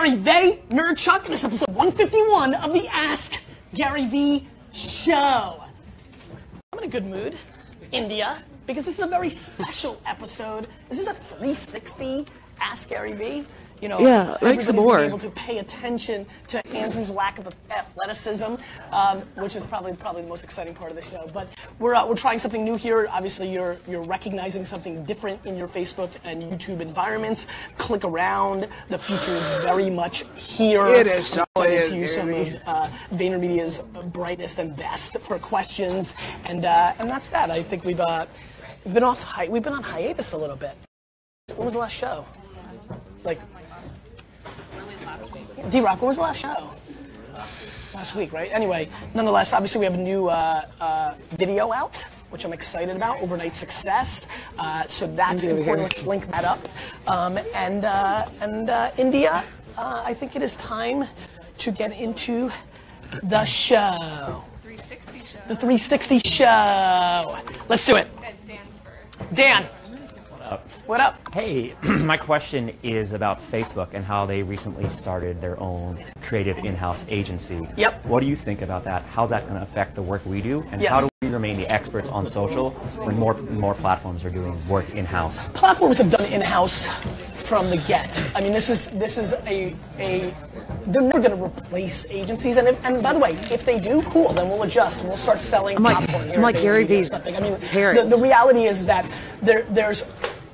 Gary Vaynerchuk, and this is episode 151 of the Ask Gary V show. I'm in a good mood, India, because this is a very special episode. This is a 360 Ask Gary V. You know, yeah, make some more. Able to pay attention to Andrew's lack of athleticism, which is probably the most exciting part of the show. But we're trying something new here. Obviously, you're recognizing something different in your Facebook and YouTube environments. Click around. The future is very much here. It is. I'm excited to use some of VaynerMedia's brightest and best for questions, and that's that. I think we've been on hiatus a little bit. When was the last show? Like. D-Rock, when was the last show? Last week, right? Anyway, nonetheless, obviously we have a new video out, which I'm excited about, Overnight Success. So that's important. Let's link that up. India, I think it is time to get into the show. 360 show. The 360 show. Let's do it. Dan's first. Dan. What up? Hey, my question is about Facebook and how they recently started their own creative in-house agency. Yep. What do you think about that? How's that going to affect the work we do? And Yes. how do we remain the experts on social when more platforms are doing work in-house? Platforms have done in-house from the get. I mean, this is a they're never going to replace agencies. And by the way, if they do, cool. Then we'll adjust. We'll start selling popcorn here. I'm like Gary V's something. I mean, parents. the reality is that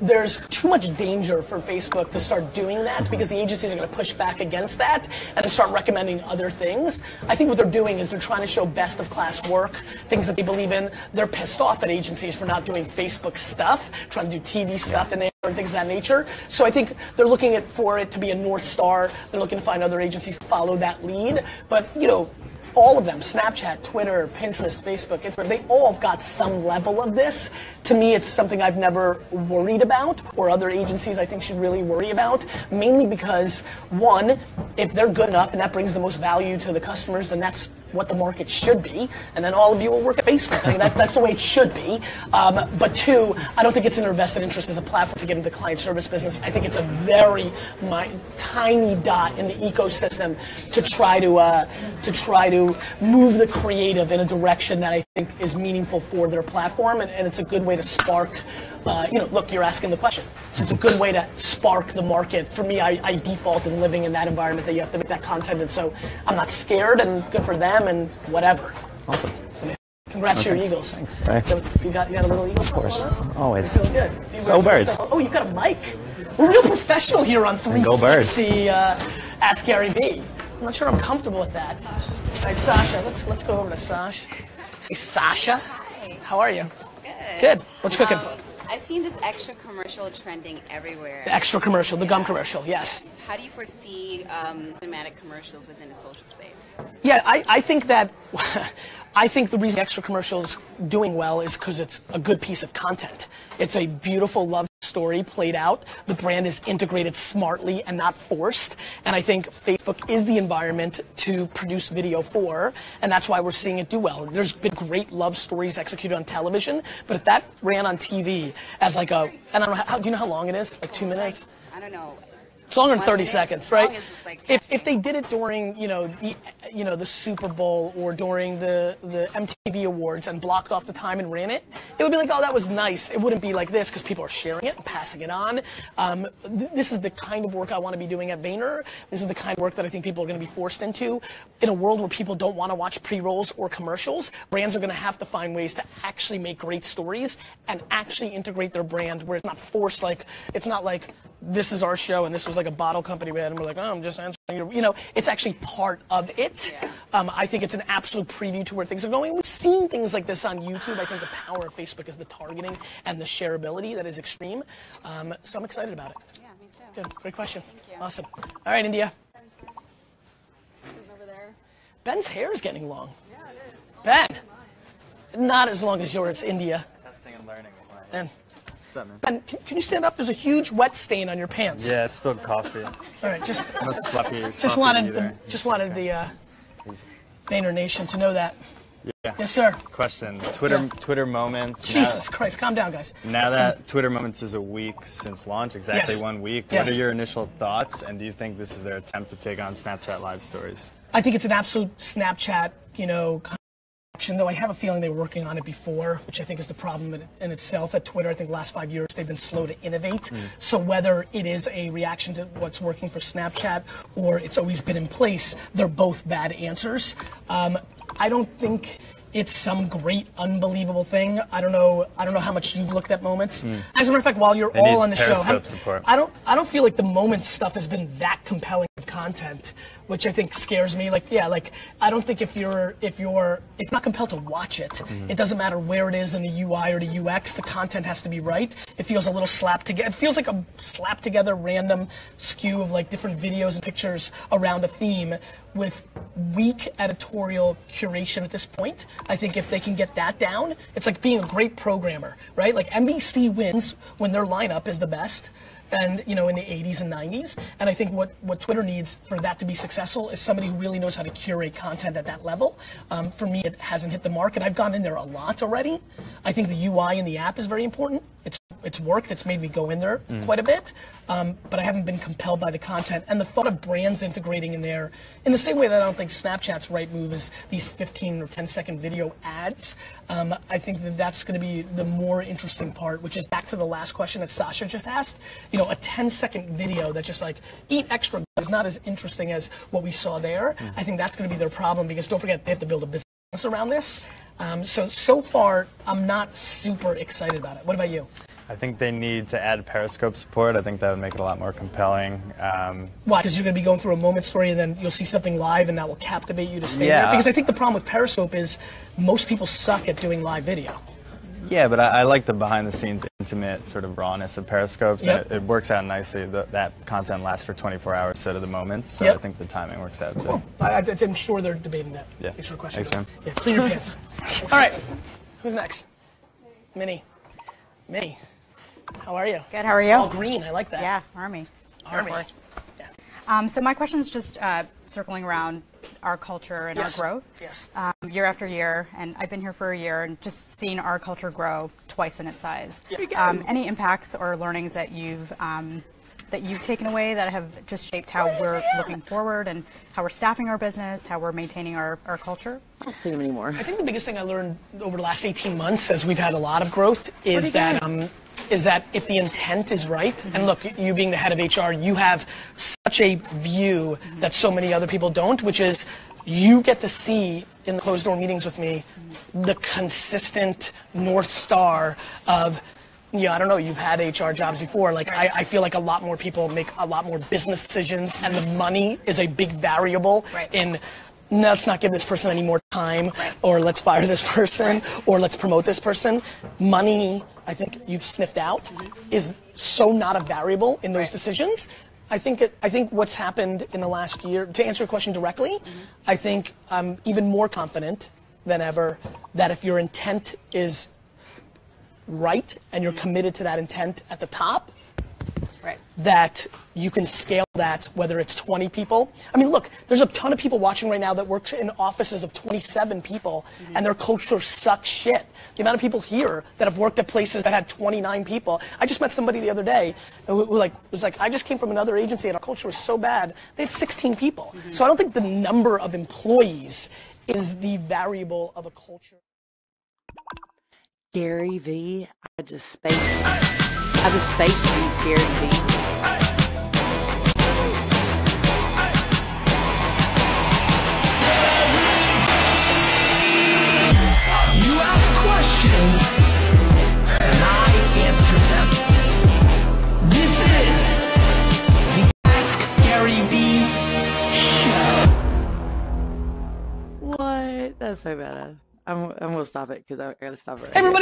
there's too much danger for Facebook to start doing that because the agencies are going to push back against that and start recommending other things. I think what they're doing is they're trying to show best of class work, things that they believe in. They're pissed off at agencies for not doing Facebook stuff, trying to do TV stuff and things of that nature. So I think they're looking for it to be a North Star. They're looking to find other agencies to follow that lead. But, you know, all of them, Snapchat, Twitter, Pinterest, Facebook, Instagram, they all have got some level of this. To me, it's something I've never worried about, or other agencies I think should really worry about, mainly because, one, if they're good enough and that brings the most value to the customers, then that's what the market should be, and then all of you will work at Facebook. I mean, that's the way it should be. But two, I don't think it's in their vested interest as a platform to get into the client service business. I think it's a very tiny dot in the ecosystem to try to move the creative in a direction that I think is meaningful for their platform, and it's a good way to spark. Look, you're asking the question, so it's a good way to spark the market. For me, I default in living in that environment that you have to make that content, and so I'm not scared, and good for them, and whatever. Awesome. Congrats to your Eagles. Thanks. You got a little Eagles? Of course. Always. Feeling good. Go Birds. Oh, you've got a mic. We're real professional here on 360 Ask Gary V. I'm not sure I'm comfortable with that. All right, Sasha, let's go over to Sasha. Hey, Sasha. Hi. How are you? Good. Good. What's cooking? I've seen this extra commercial trending everywhere. The extra commercial, the gum commercial, yes. How do you foresee cinematic commercials within the social space? Yeah, I think that, I think the reason extra commercials doing well is because it's a good piece of content. It's a beautiful love story played out. The brand is integrated smartly and not forced. And I think Facebook is the environment to produce video for, and that's why we're seeing it do well. There's been great love stories executed on television, but if that ran on TV as like a, and I don't know, do you know how long it is? Like 2 minutes? I don't know. It's longer than 30 seconds, right? Like if they did it during the Super Bowl or during the MTV Awards and blocked off the time and ran it, it would be like, oh, that was nice. It wouldn't be like this because people are sharing it and passing it on. This is the kind of work I want to be doing at Vayner. This is the kind of work that I think people are going to be forced into. In a world where people don't want to watch pre-rolls or commercials, brands are going to have to find ways to actually make great stories and actually integrate their brand where it's not forced. Like, it's not like this is our show and this was like a bottle company we had and we're like, oh, I'm just answering. It's actually part of it. Yeah. I think it's an absolute preview to where things are going. We've seen things like this on YouTube. I think the power of Facebook is the targeting and the shareability that is extreme. So I'm excited about it. Yeah, me too. Good, great question. Thank you. Awesome. All right, India. Over there. Ben's hair is getting long. Yeah, it is. Ben, not as long as yours, India. Testing and learning. And What's up, man? Ben, can you stand up? There's a huge wet stain on your pants. Yeah, I spilled coffee. All right, just Sloppy wanted either. the Vayner Nation to know that. Yeah. Yeah. Yes, sir. Question. Twitter Moments. Jesus Christ, calm down, guys. Now that Twitter Moments is a week since launch, exactly 1 week, what are your initial thoughts, and do you think this is their attempt to take on Snapchat Live Stories? I think it's an absolute Snapchat, kind of action, though I have a feeling they were working on it before, which I think is the problem in itself at Twitter. I think the last 5 years they've been slow to innovate. So whether it is a reaction to what's working for Snapchat or it's always been in place, they're both bad answers. I don't think it's some great, unbelievable thing. I don't know how much you've looked at Moments. As a matter of fact, while you're all on the show, I don't feel like the Moments stuff has been that compelling of content, which I think scares me. I don't think if you're not compelled to watch it, it doesn't matter where it is in the UI or the UX. The content has to be right. It feels a little slapped together. It feels like a slapped together random skew of like different videos and pictures around a theme with weak editorial curation at this point. I think if they can get that down, it's like being a great programmer, right? Like NBC wins when their lineup is the best, and in the 80s and 90s. And I think what Twitter needs for that to be successful is somebody who really knows how to curate content at that level. For me, it hasn't hit the mark, and I've gone in there a lot already. I think the UI in the app is very important. It's work that's made me go in there quite a bit, but I haven't been compelled by the content and the thought of brands integrating in there in the same way that I don't think Snapchat's right move is these 15 or 10-second video ads. I think that's going to be the more interesting part, which is back to the last question that Sasha just asked. A 10-second video that just like eat extra is not as interesting as what we saw there. I think that's going to be their problem because don't forget they have to build a business around this. So far, I'm not super excited about it. What about you? I think they need to add Periscope support. I think that would make it a lot more compelling. Why? Because you're going to be going through a moment story and then you'll see something live and that will captivate you to stay there? Because I think the problem with Periscope is most people suck at doing live video. Yeah, but I like the behind-the-scenes, intimate sort of rawness of Periscopes. Yep. And it works out nicely. That content lasts for 24 hours instead of the moments, so I think the timing works out too. Cool. I'm sure they're debating that. Yeah. Thanks for the question. Thanks, man. Yeah, clean your pants. All right, who's next? Minnie. Minnie, how are you? Good, how are you? All green, I like that. Yeah, Army. Army. Air Force. Yeah. So my question is just circling around our culture and our growth. Yes. Year after year, and I've been here for a year, and just seeing our culture grow twice in its size. Yeah. Any impacts or learnings that you've taken away that have just shaped how we're looking forward and how we're staffing our business, how we're maintaining our culture? I don't see them anymore. I think the biggest thing I learned over the last 18 months, as we've had a lot of growth, is that if the intent is right, and look, you being the head of HR, you have such a view that so many other people don't, which is you get to see in the closed door meetings with me the consistent North Star of, I don't know, you've had HR jobs before. Like, I feel like a lot more people make a lot more business decisions, and the money is a big variable in, let's not give this person any more time, or let's fire this person, or let's promote this person. Money, I think you've sniffed out, is so not a variable in those decisions. I think what's happened in the last year, to answer your question directly, I think I'm even more confident than ever that if your intent is right and you're committed to that intent at the top, that you can scale that, whether it's 20 people. I mean, look, there's a ton of people watching right now that work in offices of 27 people, and their culture sucks shit. The amount of people here that have worked at places that had 29 people. I just met somebody the other day who was like, I just came from another agency and our culture was so bad. They had 16 people. So I don't think the number of employees is the variable of a culture. Gary V. I just spaced you, Gary V. You ask questions, and I answer them. This is the Ask Gary V show. What? That's so bad. I'm gonna stop it because I gotta stop it. Hey everybody.